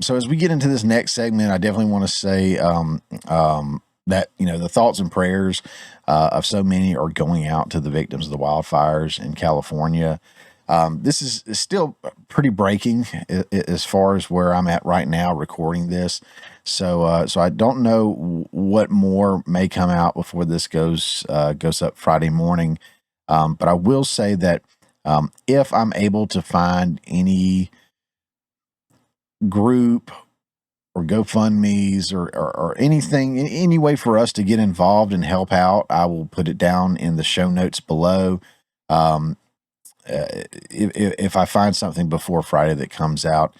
So as we get into this next segment, I definitely want to say that, the thoughts and prayers of so many are going out to the victims of the wildfires in California. This is still pretty breaking as far as where I'm at right now recording this. So I don't know what more may come out before this goes up Friday morning. But I will say that if I'm able to find any group or GoFundMe's or anything, any way for us to get involved and help out, I will put it down in the show notes below. If I find something before Friday that comes out,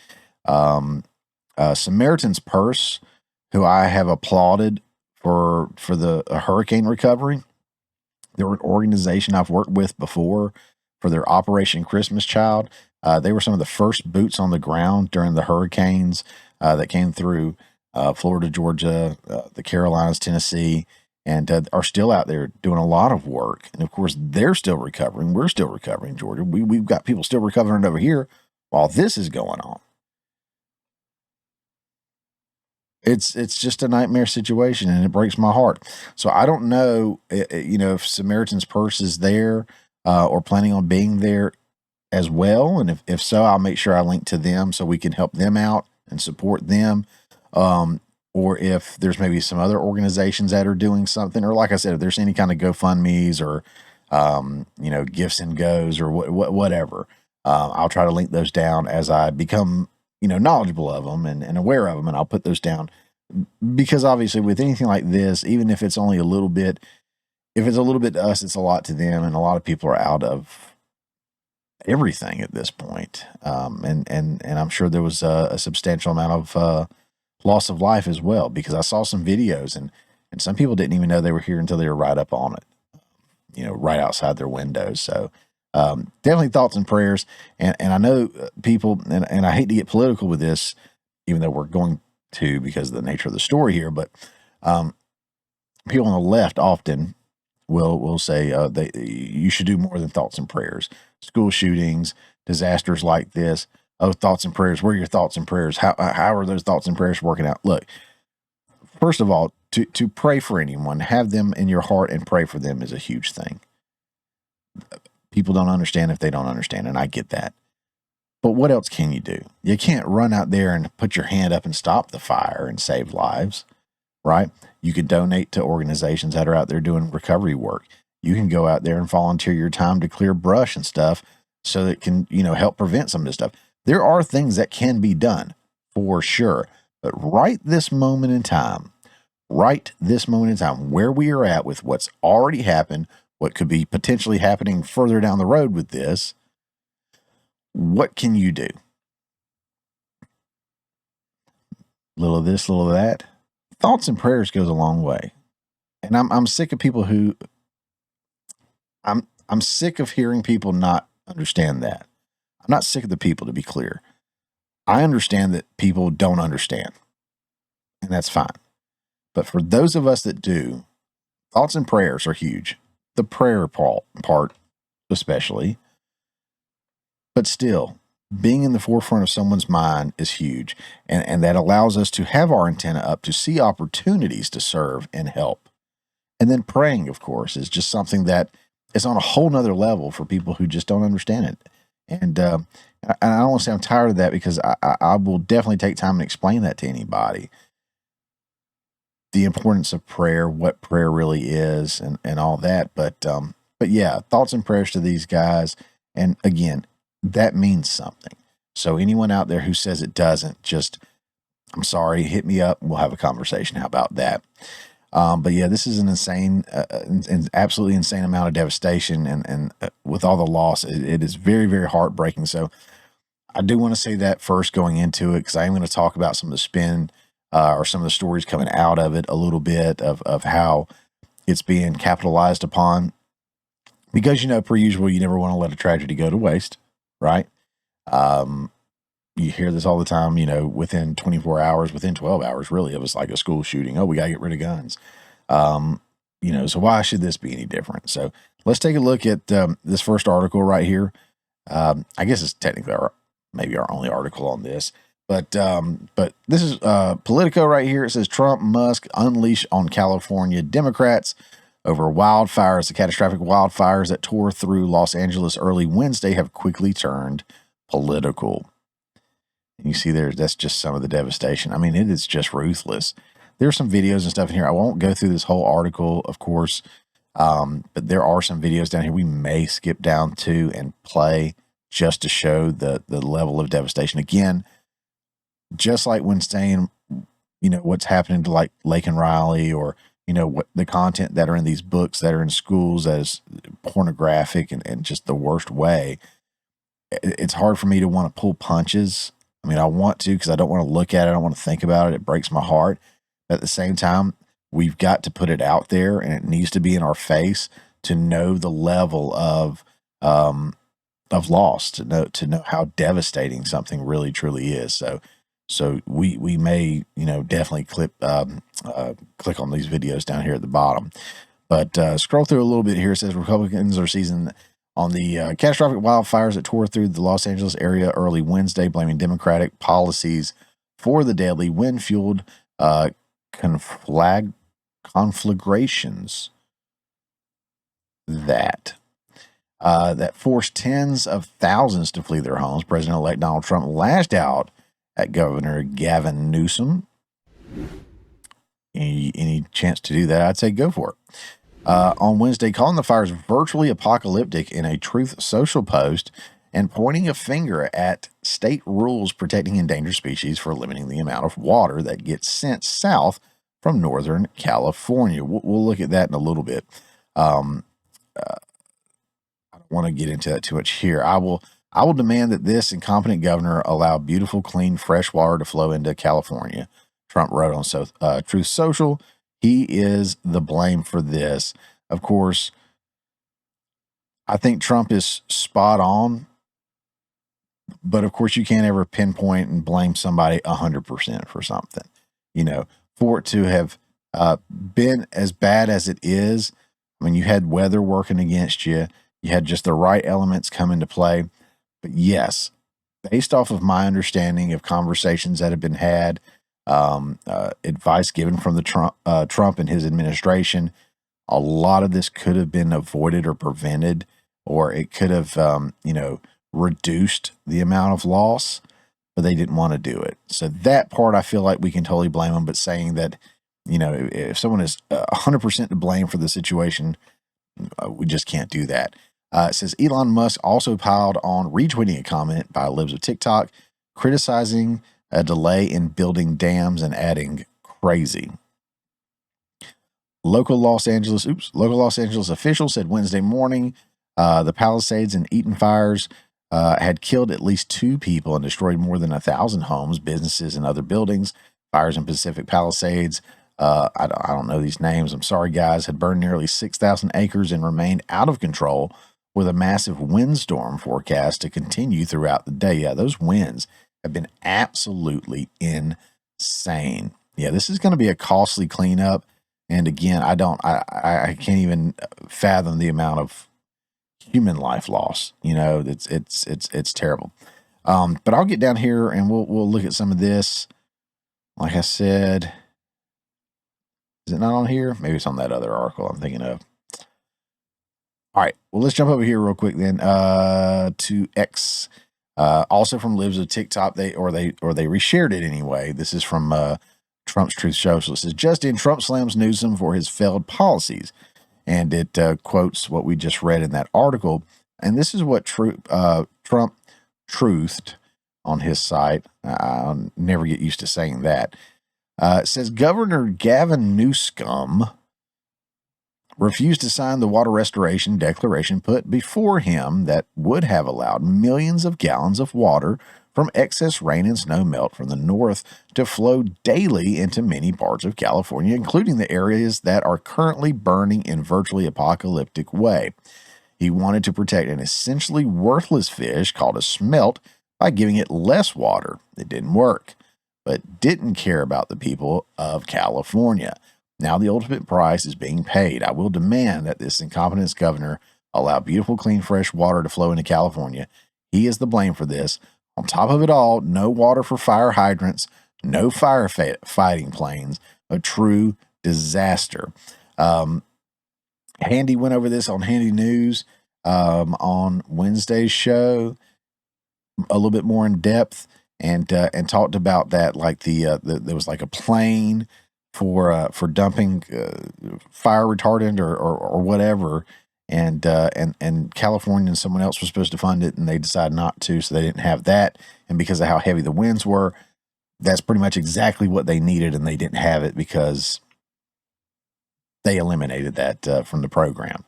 Samaritan's Purse, who I have applauded for the hurricane recovery, they're an organization I've worked with before for their Operation Christmas Child. They were some of the first boots on the ground during the hurricanes that came through Florida, Georgia, the Carolinas, Tennessee, and are still out there doing a lot of work. And of course, they're still recovering. We're still recovering, Georgia. We've got people still recovering over here while this is going on. It's just a nightmare situation, and it breaks my heart. So I don't know, if Samaritan's Purse is there or planning on being there as well. And if so, I'll make sure I link to them so we can help them out and support them. Or if there's maybe some other organizations that are doing something, or like I said, if there's any kind of GoFundMe's or, gifts and goes or whatever, I'll try to link those down as I become, knowledgeable of them and aware of them. And I'll put those down because obviously with anything like this, even if it's only a little bit, if it's a little bit to us, it's a lot to them. And a lot of people are out of everything at this point. And I'm sure there was a substantial amount of loss of life as well, because I saw some videos and some people didn't even know they were here until they were right up on it, right outside their windows. So definitely thoughts and prayers. And I know people, and I hate to get political with this, even though we're going to because of the nature of the story here, but people on the left often will say you should do more than thoughts and prayers. School shootings, disasters like this. Oh, thoughts and prayers. Where are your thoughts and prayers? How are those thoughts and prayers working out? Look, first of all, to pray for anyone, have them in your heart and pray for them is a huge thing. People don't understand if they don't understand, and I get that. But what else can you do? You can't run out there and put your hand up and stop the fire and save lives, right? You could donate to organizations that are out there doing recovery work. You can go out there and volunteer your time to clear brush and stuff so that it can, help prevent some of this stuff. There are things that can be done for sure. But right this moment in time, where we are at with what's already happened, what could be potentially happening further down the road with this, what can you do? Little of this, little of that. Thoughts and prayers goes a long way. And I'm sick of people who I'm sick of hearing people not understand that. I'm not sick of the people, to be clear. I understand that people don't understand, and that's fine. But for those of us that do, thoughts and prayers are huge. The prayer part especially. But still, being in the forefront of someone's mind is huge. And that allows us to have our antenna up to see opportunities to serve and help. And then praying, of course, is just something that is on a whole nother level for people who just don't understand it. And I don't want to say I'm tired of that, because I will definitely take time and explain that to anybody. The importance of prayer, what prayer really is, and all that. But yeah, thoughts and prayers to these guys. And again, that means something. So anyone out there who says it doesn't, just, I'm sorry, hit me up and we'll have a conversation. How about that? But yeah, this is an insane, absolutely insane amount of devastation. And with all the loss, it is very, very heartbreaking. So I do want to say that first going into it, because I am going to talk about some of the spin or some of the stories coming out of it a little bit of how it's being capitalized upon. Because, per usual, you never want to let a tragedy go to waste, right? You hear this all the time, within 24 hours, within 12 hours, really, it was like a school shooting. Oh, we got to get rid of guns. So why should this be any different? So let's take a look at this first article right here. I guess it's technically maybe our only article on this. But this is Politico right here. It says Trump, Musk unleash on California Democrats over wildfires. The catastrophic wildfires that tore through Los Angeles early Wednesday have quickly turned political. And you see that's just some of the devastation. I mean, it is just ruthless. There's some videos and stuff in here. I won't go through this whole article, of course, but there are some videos down here we may skip down to and play just to show the level of devastation. Again, just like when saying, what's happening to like Lake and Riley, or, what the content that are in these books that are in schools as pornographic and just the worst way, it's hard for me to want to pull punches. I mean, I want to, because I don't want to look at it. I don't want to think about it. It breaks my heart. But at the same time, we've got to put it out there, and it needs to be in our face to know the level of loss, to know how devastating something really truly is. So we may, definitely click on these videos down here at the bottom. But scroll through a little bit here. It says Republicans are seizing on the catastrophic wildfires that tore through the Los Angeles area early Wednesday, blaming Democratic policies for the deadly wind-fueled conflagrations that forced tens of thousands to flee their homes. President-elect Donald Trump lashed out at Governor Gavin Newsom. Any chance to do that, I'd say go for it. On Wednesday, calling the fires virtually apocalyptic in a Truth Social post and pointing a finger at state rules protecting endangered species for limiting the amount of water that gets sent south from Northern California. We'll look at that in a little bit. I don't want to get into that too much here. I will demand that this incompetent governor allow beautiful, clean, fresh water to flow into California, Trump wrote on Truth Social. He is the blame for this. Of course, I think Trump is spot on, but of course you can't ever pinpoint and blame somebody 100% for something. For it to have been as bad as it is, I mean, you had weather working against you. You had just the right elements come into play. But yes, based off of my understanding of conversations that have been had, advice given from the Trump and his administration, a lot of this could have been avoided or prevented, or it could have, reduced the amount of loss, but they didn't want to do it. So that part, I feel like we can totally blame them. But saying that, if someone is 100% to blame for the situation, we just can't do that. It says Elon Musk also piled on, retweeting a comment by libs of TikTok, criticizing a delay in building dams and adding crazy. Local Los Angeles officials said Wednesday morning the Palisades and Eaton fires had killed at least 2 people and destroyed more than 1,000 homes, businesses, and other buildings. Fires in Pacific Palisades, I don't know these names, I'm sorry guys, had burned nearly 6,000 acres and remained out of control, with a massive windstorm forecast to continue throughout the day. Yeah, those winds have been absolutely insane. Yeah, this is going to be a costly cleanup. And again, I can't even fathom the amount of human life loss. It's terrible. But I'll get down here and we'll look at some of this. Like I said, is it not on here? Maybe it's on that other article I'm thinking of. All right, well, let's jump over here real quick then to X. Also from libs of TikTok, they reshared it anyway. This is from Trump's Truth Social. It says, just in, Trump slams Newsom for his failed policies. And it quotes what we just read in that article. And this is what Trump truthed on his site. I'll never get used to saying that. It says, Governor Gavin Newsom refused to sign the water restoration declaration put before him that would have allowed millions of gallons of water from excess rain and snow melt from the north to flow daily into many parts of California, including the areas that are currently burning in virtually apocalyptic way. He wanted to protect an essentially worthless fish called a smelt by giving it less water. It didn't work, but didn't care about the people of California. Now the ultimate price is being paid. I will demand that this incompetent governor allow beautiful, clean, fresh water to flow into California. He is the blame for this. On top of it all, no water for fire hydrants, no fighting planes, a true disaster. Handy went over this on Handy News on Wednesday's show, a little bit more in depth, and talked about that, like there was like a plane for dumping fire retardant or whatever, and California and someone else was supposed to fund it, and they decided not to, so they didn't have that. And because of how heavy the winds were, that's pretty much exactly what they needed, and they didn't have it because they eliminated that from the program.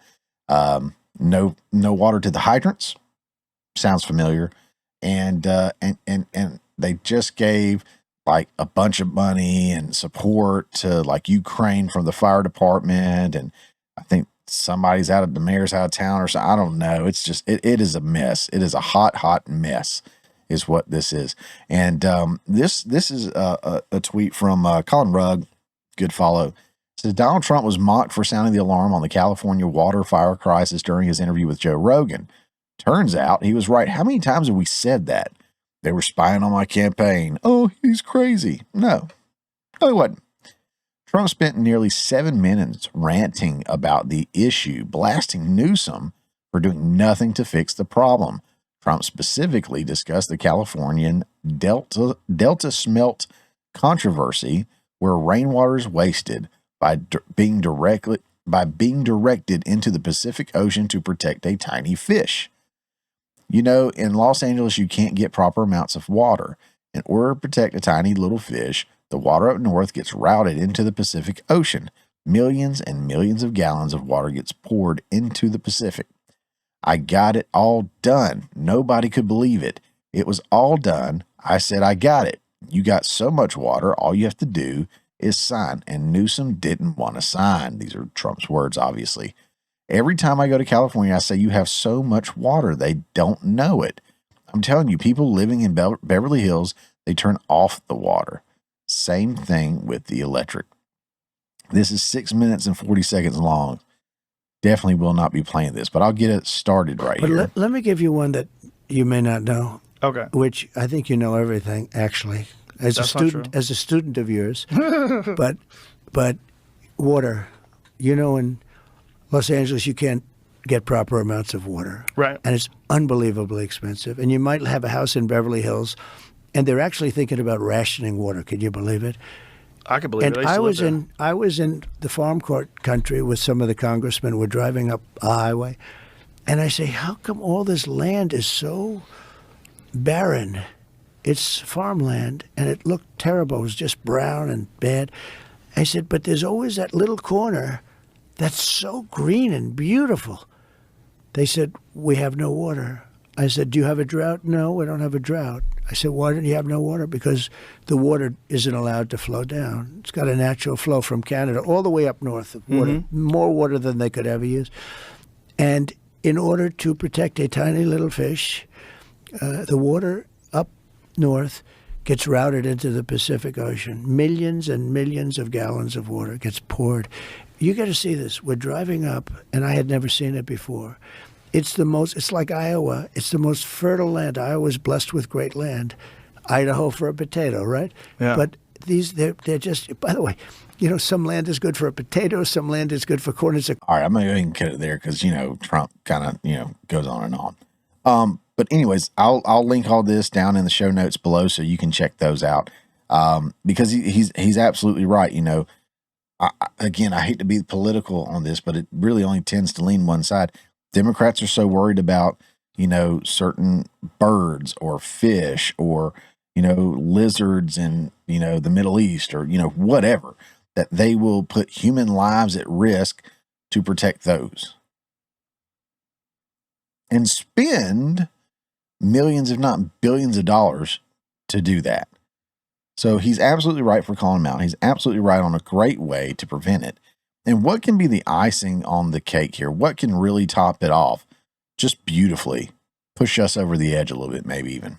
No water to the hydrants. Sounds familiar. And they just gave like a bunch of money and support to like Ukraine from the fire department, and I think the mayor's out of town or something. I don't know. It's just it is a mess. It is a hot mess, is what this is. And this is a tweet from Colin Rugg, good follow. It says Donald Trump was mocked for sounding the alarm on the California water fire crisis during his interview with Joe Rogan. Turns out he was right. How many times have we said that? They were spying on my campaign. Oh, he's crazy. No, he wasn't. Trump spent nearly 7 minutes ranting about the issue, blasting Newsom for doing nothing to fix the problem. Trump specifically discussed the Californian Delta smelt controversy, where rainwater is wasted by being directed into the Pacific Ocean to protect a tiny fish. You know, in Los Angeles, you can't get proper amounts of water. In order to protect a tiny little fish, the water up north gets routed into the Pacific Ocean. Millions and millions of gallons of water gets poured into the Pacific. I got it all done. Nobody could believe it. It was all done. I said, I got it. You got so much water, all you have to do is sign. And Newsom didn't want to sign. These are Trump's words, obviously. Every time I go to California, I say, you have so much water. They don't know it. I'm telling you, people living in Beverly Hills, they turn off the water. Same thing with the electric. This is 6 minutes and 40 seconds long. Definitely will not be playing this, but I'll get it started right here. Let me give you one that you may not know. Okay. Which I think you know everything, actually, as a student of yours. but water, you know, in Los Angeles, you can't get proper amounts of water. Right. And it's unbelievably expensive. And you might have a house in Beverly Hills, and they're actually thinking about rationing water. Can you believe it? I could believe it. I was in the farm court country with some of the congressmen. We're driving up a highway, and I say, how come all this land is so barren? It's farmland, and it looked terrible. It was just brown and bad. I said, but there's always that little corner that's so green and beautiful. They said, we have no water. I said, do you have a drought? No, we don't have a drought. I said, why don't you have no water? Because the water isn't allowed to flow down. It's got a natural flow from Canada all the way up north of water, more water than they could ever use. And in order to protect a tiny little fish, the water up north gets routed into the Pacific Ocean. Millions and millions of gallons of water gets poured. You got to see this. We're driving up, and I had never seen it before. It's like Iowa. It's the most fertile land. Iowa's blessed with great land. Idaho for a potato, right? Yeah. But they're just, by the way, you know, some land is good for a potato, some land is good for corn. All right, I'm going to cut it there because, you know, Trump kind of, you know, goes on and on. But anyways, I'll link all this down in the show notes below so you can check those out. Because he's absolutely right. You know, I hate to be political on this, but it really only tends to lean one side. Democrats are so worried about, you know, certain birds or fish or, you know, lizards in, you know, the Middle East or, you know, whatever, that they will put human lives at risk to protect those and spend millions, if not billions of dollars to do that. So he's absolutely right for calling him out. He's absolutely right on a great way to prevent it. And what can be the icing on the cake here? What can really top it off just beautifully? Push us over the edge a little bit, maybe even.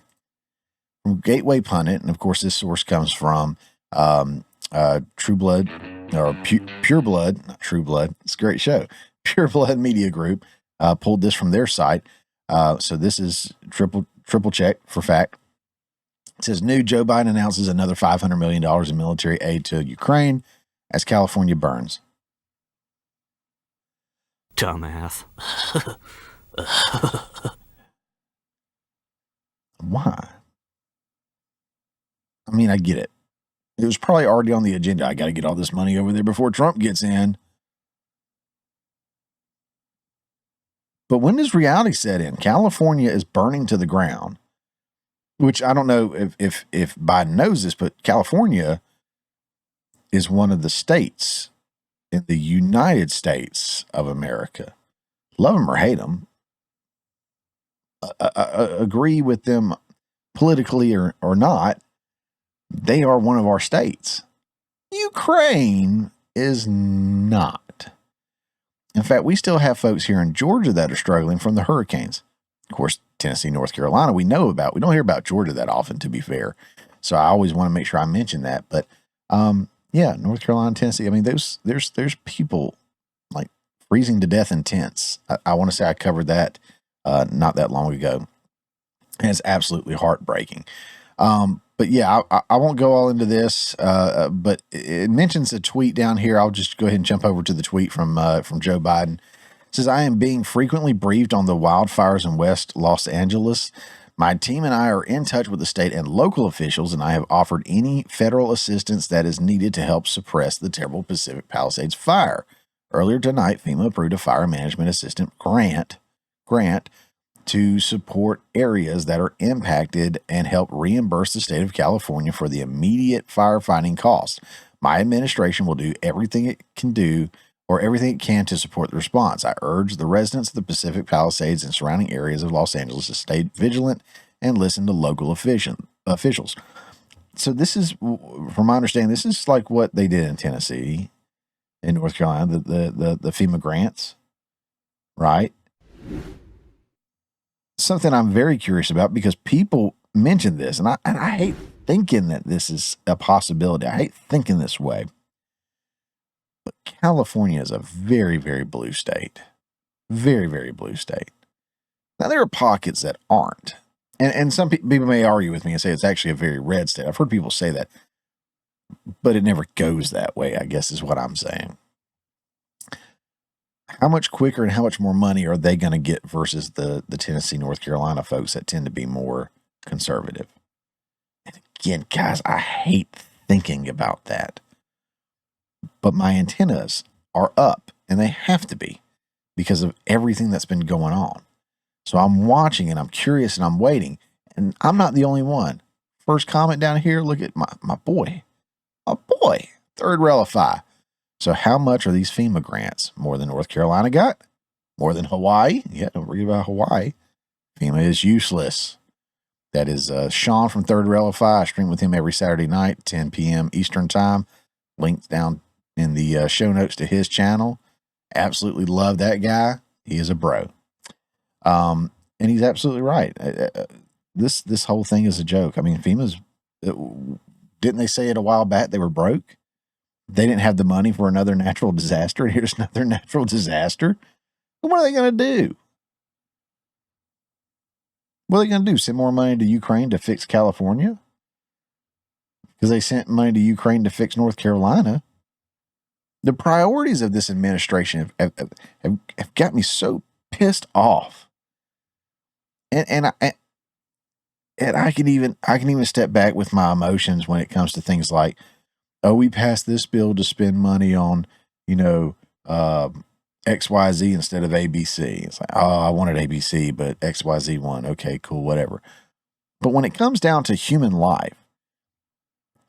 From Gateway Pundit, and of course this source comes from True Blood, or Pure Blood, not True Blood. It's a great show. Pure Blood Media Group pulled this from their site. So this is triple check for fact. It says new Joe Biden announces another $500 million in military aid to Ukraine as California burns. Dumbass. Why? I mean, I get it. It was probably already on the agenda. I got to get all this money over there before Trump gets in. But when does reality set in? California is burning to the ground, which I don't know if Biden knows this, but California is one of the states in the United States of America. Love them or hate them, agree with them politically or not, they are one of our states. Ukraine is not. In fact, we still have folks here in Georgia that are struggling from the hurricanes. Of course, Tennessee, North Carolina, we know about. We don't hear about Georgia that often, to be fair. So I always want to make sure I mention that. But yeah, North Carolina, Tennessee. I mean, there's people like freezing to death in tents. I want to say I covered that not that long ago. And it's absolutely heartbreaking. But yeah, I won't go all into this, but it mentions a tweet down here. I'll just go ahead and jump over to the tweet from Joe Biden. It says, I am being frequently briefed on the wildfires in West Los Angeles. My team and I are in touch with the state and local officials, and I have offered any federal assistance that is needed to help suppress the terrible Pacific Palisades fire. Earlier tonight, FEMA approved a fire management assistant grant to support areas that are impacted and help reimburse the state of California for the immediate firefighting costs. My administration will do everything it can to support the response. I urge the residents of the Pacific Palisades and surrounding areas of Los Angeles to stay vigilant and listen to local officials. So this is, from my understanding, this is like what they did in Tennessee, in North Carolina, the FEMA grants, right? Something I'm very curious about because people mention this, and I hate thinking that this is a possibility. I hate thinking this way. But California is a very, very blue state. Very, very blue state. Now, there are pockets that aren't. And some people may argue with me and say it's actually a very red state. I've heard people say that. But it never goes that way, I guess is what I'm saying. How much quicker and how much more money are they going to get versus the Tennessee, North Carolina folks that tend to be more conservative? And again, guys, I hate thinking about that. But my antennas are up, and they have to be because of everything that's been going on. So I'm watching, and I'm curious, and I'm waiting. And I'm not the only one. First comment down here, look at my boy. My boy, third Relify. So how much are these FEMA grants? More than North Carolina got? More than Hawaii? Yeah, don't forget about Hawaii. FEMA is useless. That is Sean from Third Relify. I stream with him every Saturday night, 10 p.m. Eastern Time. Links down in the show notes to his channel. Absolutely love that guy. He is a bro. And he's absolutely right. This whole thing is a joke. I mean, FEMA's, didn't they say it a while back they were broke? They didn't have the money for another natural disaster. Here's another natural disaster. What are they going to do? What are they going to do? Send more money to Ukraine to fix California? Because they sent money to Ukraine to fix North Carolina. The priorities of this administration have got me so pissed off. And I can even step back with my emotions when it comes to things like, oh, we passed this bill to spend money on, XYZ instead of ABC. It's like, oh, I wanted ABC, but XYZ won. Okay, cool, whatever. But when it comes down to human life,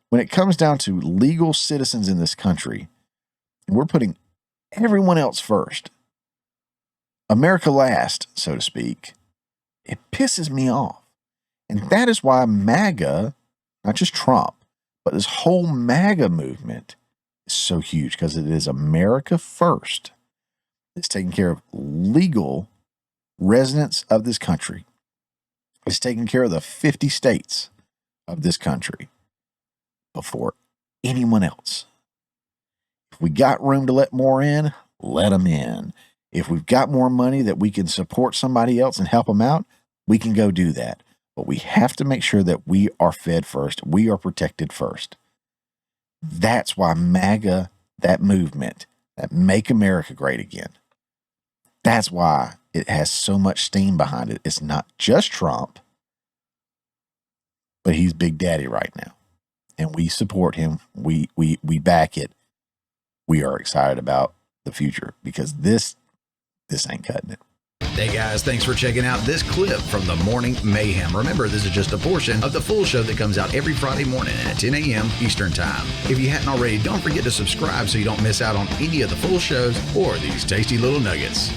when it comes down to legal citizens in this country, we're putting everyone else first, America last, so to speak, it pisses me off. And that is why MAGA, not just Trump, but this whole MAGA movement is so huge, because it is America first. It's taking care of legal residents of this country. It's taking care of the 50 states of this country before anyone else. If we got room to let more in, let them in. If we've got more money that we can support somebody else and help them out, we can go do that. but we have to make sure that we are fed first. We are protected first. That's why MAGA, that movement, that Make America Great Again, that's why it has so much steam behind it. It's not just Trump, but he's Big Daddy right now. And we support him. We back it. We are excited about the future because this ain't cutting it. Hey guys, thanks for checking out this clip from the Morning Mayhem. Remember, this is just a portion of the full show that comes out every Friday morning at 10 a.m. Eastern Time. If you hadn't already, don't forget to subscribe so you don't miss out on any of the full shows or these tasty little nuggets.